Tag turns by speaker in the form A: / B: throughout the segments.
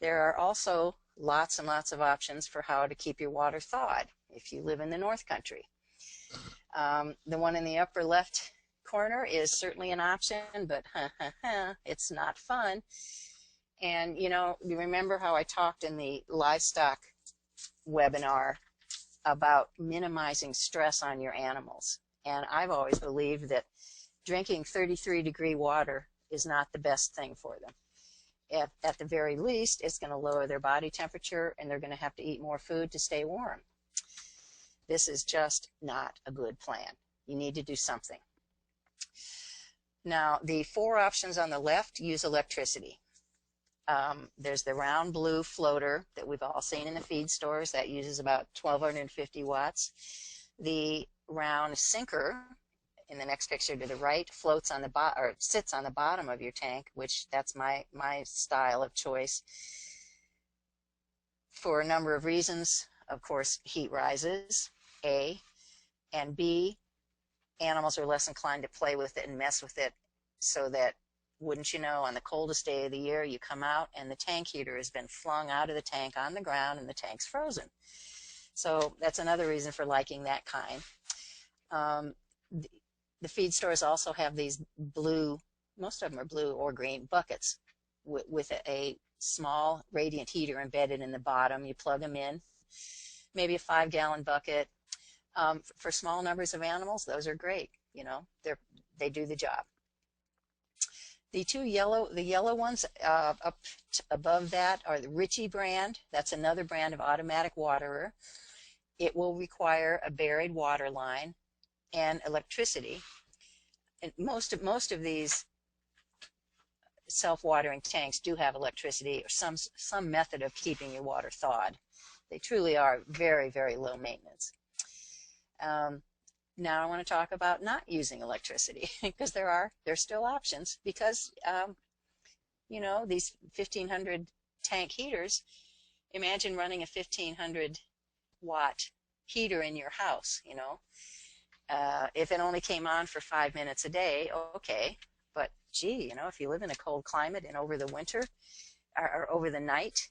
A: There are also lots and lots of options for how to keep your water thawed if you live in the North Country. The one in the upper left corner is certainly an option, but it's not fun. And you know, you remember how I talked in the livestock webinar about minimizing stress on your animals. And I've always believed that drinking 33-degree water is not the best thing for them. At the very least, it's going to lower their body temperature, and they're going to have to eat more food to stay warm. This is just not a good plan. You need to do something. Now, the 4 options on the left use electricity. There's the round blue floater that we've all seen in the feed stores that uses about 1250 watts. The round sinker in the next picture to the right floats on the or sits on the bottom of your tank, which that's my style of choice for a number of reasons. Of course, heat rises, A, and B, animals are less inclined to play with it and mess with it, so that, wouldn't you know, on the coldest day of the year, you come out and the tank heater has been flung out of the tank on the ground and the tank's frozen. So that's another reason for liking that kind. The feed stores also have these blue, most of them are blue or green buckets with a small radiant heater embedded in the bottom. You plug them in, maybe a 5-gallon bucket. For small numbers of animals, those are great. You know, they do the job. The yellow ones up above that are the Ritchie brand. That's another brand of automatic waterer. It will require a buried water line and electricity. And most of these self-watering tanks do have electricity or some method of keeping your water thawed. They truly are very, very low maintenance. Now I want to talk about not using electricity, because there's still options, because you know, these 1500 tank heaters, imagine running a 1500 watt heater in your house. You know, if it only came on for 5 minutes a day, okay, but gee, you know, if you live in a cold climate and over the winter or over the night,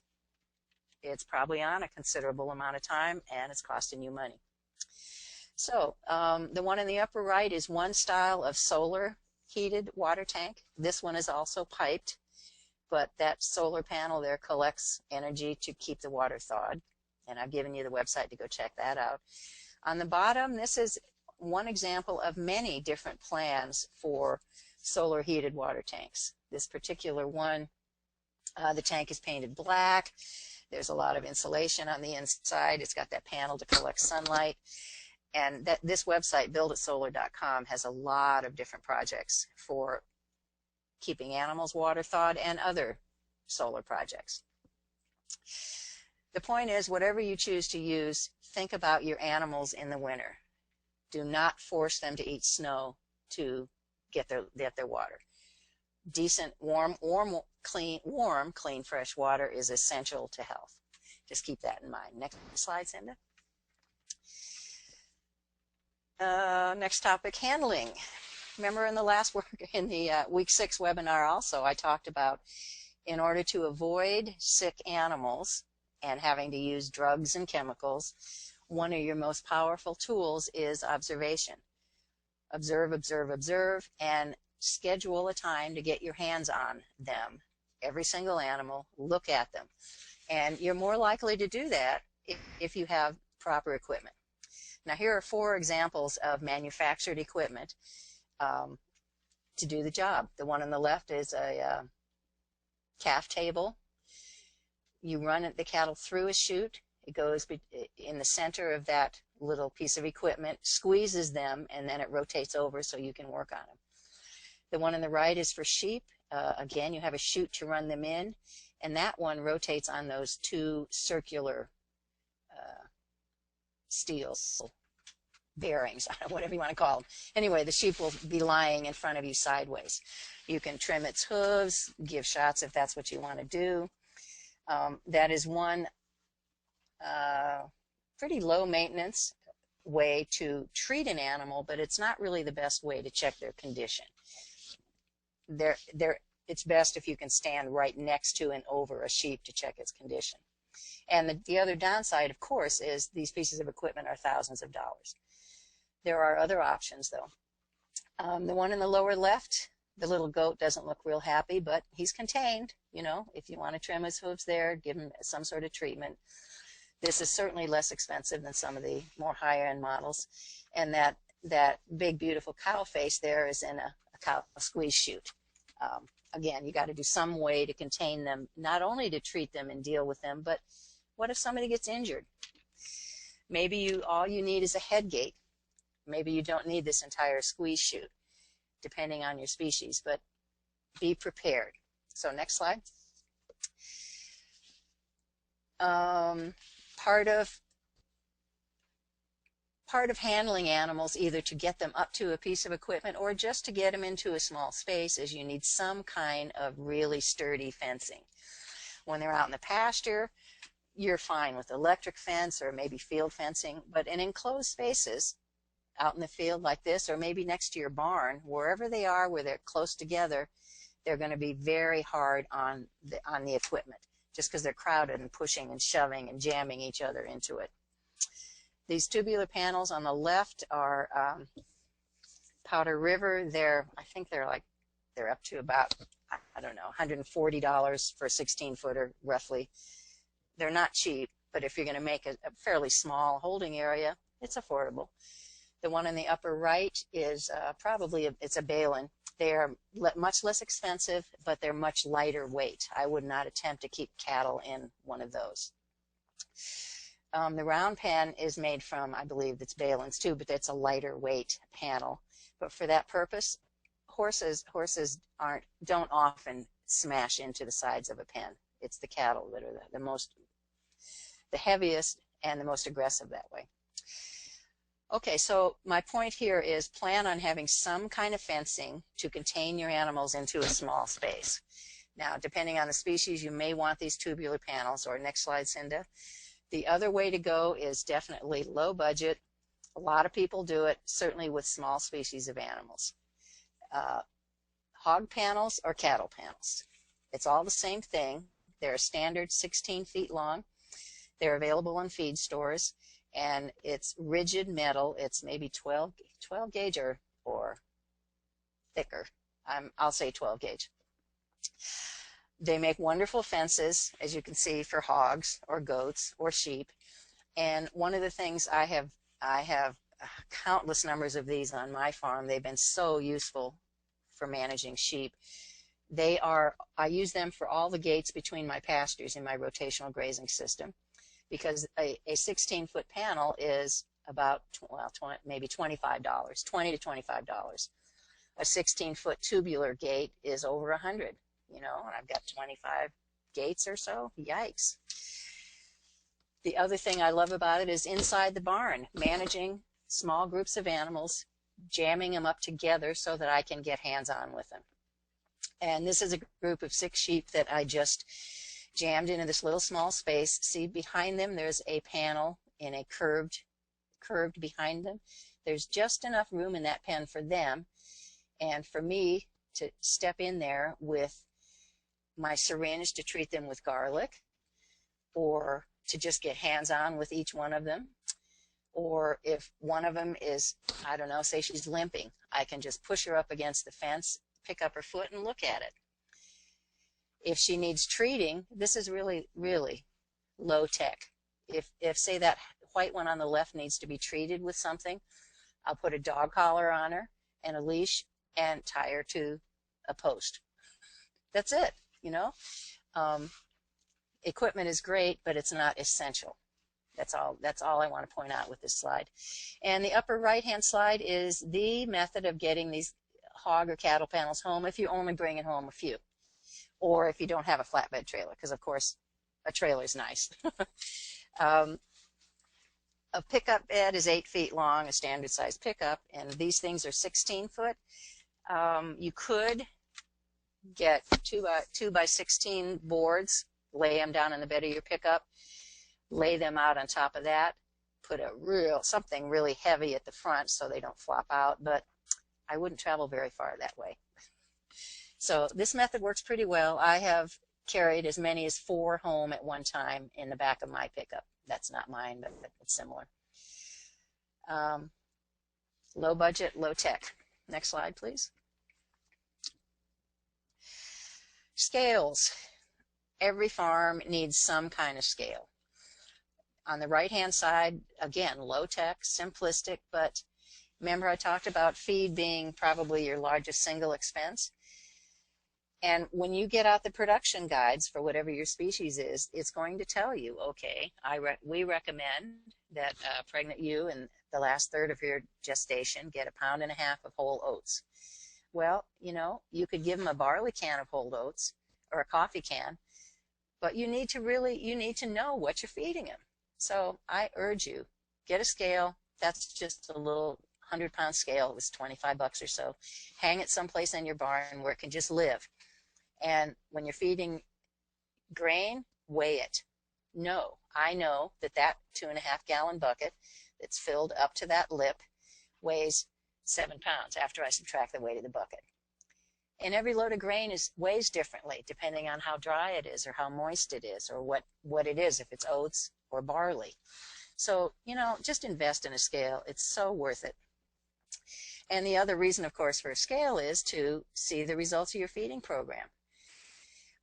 A: it's probably on a considerable amount of time and it's costing you money. So the one in the upper right is one style of solar heated water tank. This one is also piped, but that solar panel there collects energy to keep the water thawed, and I've given you the website to go check that out. On the bottom, this is one example of many different plans for solar heated water tanks. This particular one, the tank is painted black. There's a lot of insulation on the inside. It's got that panel to collect sunlight. And this website, builditsolar.com, has a lot of different projects for keeping animals water thawed and other solar projects. The point is, whatever you choose to use, think about your animals in the winter. Do not force them to eat snow to get their water. Decent, warm, clean, fresh water is essential to health. Just keep that in mind. Next slide, Cinda. Next topic, handling. Remember in the week 6 webinar also, I talked about, in order to avoid sick animals and having to use drugs and chemicals, one of your most powerful tools is observation. Observe, observe, observe, and schedule a time to get your hands on them. Every single animal, look at them. And you're more likely to do that if you have proper equipment. Now here are 4 examples of manufactured equipment to do the job. The one on the left is a calf table. You run the cattle through a chute. It goes in the center of that little piece of equipment, squeezes them, and then it rotates over so you can work on them. The one on the right is for sheep. Again, you have a chute to run them in, and that one rotates on those 2 circular steels, bearings, whatever you want to call them. Anyway, the sheep will be lying in front of you sideways. You can trim its hooves, give shots if that's what you want to do. That is one pretty low maintenance way to treat an animal, but it's not really the best way to check their condition. There it's best if you can stand right next to and over a sheep to check its condition. And the other downside, of course, is these pieces of equipment are thousands of dollars. There are other options, though. The one in the lower left, the little goat doesn't look real happy, but he's contained. You know, if you want to trim his hooves there, give him some sort of treatment. This is certainly less expensive than some of the more higher-end models. And that big, beautiful cow face there is in a squeeze chute. Again, you got to do some way to contain them, not only to treat them and deal with them, but what if somebody gets injured? Maybe all you need is a head gate. Maybe you don't need this entire squeeze chute, depending on your species, but be prepared. So next slide. Part of handling animals, either to get them up to a piece of equipment or just to get them into a small space, is you need some kind of really sturdy fencing. When they're out in the pasture, you're fine with electric fence or maybe field fencing, but in enclosed spaces out in the field like this, or maybe next to your barn, wherever they are where they're close together, they're going to be very hard on the equipment, just because they're crowded and pushing and shoving and jamming each other into it. These tubular panels on the left are Powder River. I think they're up to about, I don't know, $140 for a 16-footer roughly. They're not cheap, but if you're going to make a fairly small holding area, it's affordable. The one in the upper right is it's a balun. They are much less expensive, but they're much lighter weight. I would not attempt to keep cattle in one of those. The round pan is made from, I believe it's baluns too, but that's a lighter weight panel. But for that purpose, horses don't often smash into the sides of a pen. It's the cattle that are the heaviest and the most aggressive that way. Okay, so my point here is plan on having some kind of fencing to contain your animals into a small space. Now, depending on the species, you may want these tubular panels, or next slide, Cinda. The other way to go is definitely low budget. A lot of people do it, certainly with small species of animals. Hog panels or cattle panels. It's all the same thing. They're a standard 16 feet long. They're available in feed stores, and it's rigid metal. It's maybe 12 gauge or thicker. I'll say 12 gauge. They make wonderful fences, as you can see, for hogs or goats or sheep. And one of the things I have countless numbers of these on my farm. They've been so useful for managing sheep. I use them for all the gates between my pastures in my rotational grazing system, because a 16-foot panel is about, maybe $25, $20 to $25. A 16-foot tubular gate is over $100, and I've got 25 gates or so. Yikes. The other thing I love about it is inside the barn, managing small groups of animals, jamming them up together so that I can get hands-on with them. And this is a group of 6 sheep that I just jammed into this little small space. See, behind them there's a panel in a curved behind them. There's just enough room in that pen for them and for me to step in there with my syringe to treat them with garlic, or to just get hands-on with each one of them. Or if one of them is, I don't know, say she's limping, I can just push her up against the fence, pick up her foot and look at it. If she needs treating, this is really, really low tech. If say that white one on the left needs to be treated with something, I'll put a dog collar on her and a leash and tie her to a post. That's it, Equipment is great, but it's not essential. That's all I want to point out with this slide. And the upper right-hand slide is the method of getting these hog or cattle panels home if you're only bringing home a few, or if you don't have a flatbed trailer, because of course a trailer is nice. A pickup bed is 8 feet long, a standard size pickup, and these things are 16 foot. You could get 2 by 16 boards, lay them down in the bed of your pickup, lay them out on top of that, put something really heavy at the front so they don't flop out, but I wouldn't travel very far that way. So this method works pretty well. I have carried as many as 4 home at one time in the back of my pickup. That's not mine, but it's similar. Low budget, low tech. Next slide, please. Scales. Every farm needs some kind of scale. On the right-hand side, again, low tech, simplistic, but remember I talked about feed being probably your largest single expense? And when you get out the production guides for whatever your species is, it's going to tell you, okay, we recommend that pregnant ewe in the last third of your gestation get 1.5 pounds of whole oats. Well, you know, you could give them a barley can of whole oats or a coffee can, but you need to know what you're feeding them. So I urge you, get a scale. That's just a little 100-pound scale. It was $25 or so. Hang it someplace in your barn where it can just live. And when you're feeding grain, weigh it. I know that 2.5-gallon bucket that's filled up to that lip weighs 7 pounds after I subtract the weight of the bucket. And every load of grain weighs differently depending on how dry it is or how moist it is or what it is, if it's oats or barley. So, you know, just invest in a scale. It's so worth it. And the other reason, of course, for a scale is to see the results of your feeding program.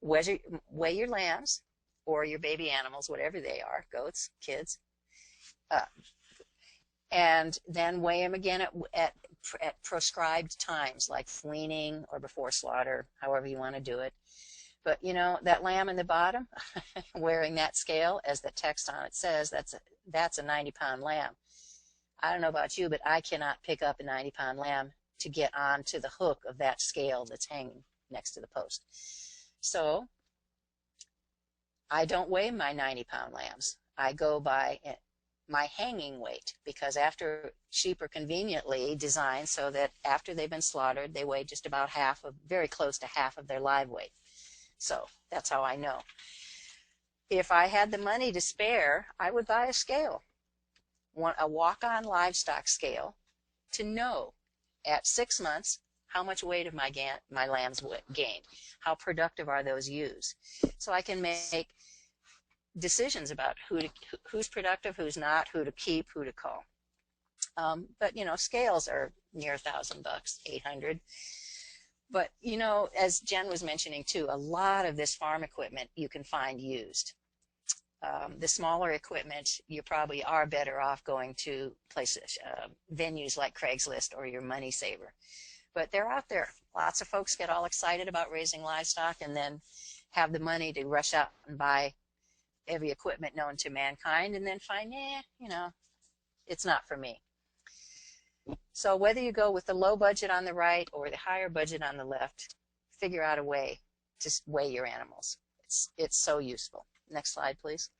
A: Weigh your lambs or your baby animals, whatever they are, goats, kids, and then weigh them again at prescribed times, like weaning or before slaughter, however you want to do it. But, you know, that lamb in the bottom, wearing that scale, as the text on it says, that's a 90-pound lamb. I don't know about you, but I cannot pick up a 90-pound lamb to get onto the hook of that scale that's hanging next to the post. So I don't weigh my 90-pound lambs. I go by my hanging weight, because after sheep are conveniently designed so that after they've been slaughtered, they weigh just about very close to half of their live weight. So that's how I know. If I had the money to spare, I would buy a scale, a walk-on livestock scale, to know at 6 months how much weight have my lambs gained, how productive are those ewes, so I can make decisions about who's productive, who's not, who to keep, who to call. But you know, scales are near $1,000, $800. But you know, as Jen was mentioning too, a lot of this farm equipment you can find used. The smaller equipment, you probably are better off going to places, venues like Craigslist or your Money Saver. But they're out there. Lots of folks get all excited about raising livestock and then have the money to rush out and buy every equipment known to mankind and then find, you know, it's not for me. So whether you go with the low budget on the right or the higher budget on the left, figure out a way to weigh your animals. It's so useful. Next slide, please.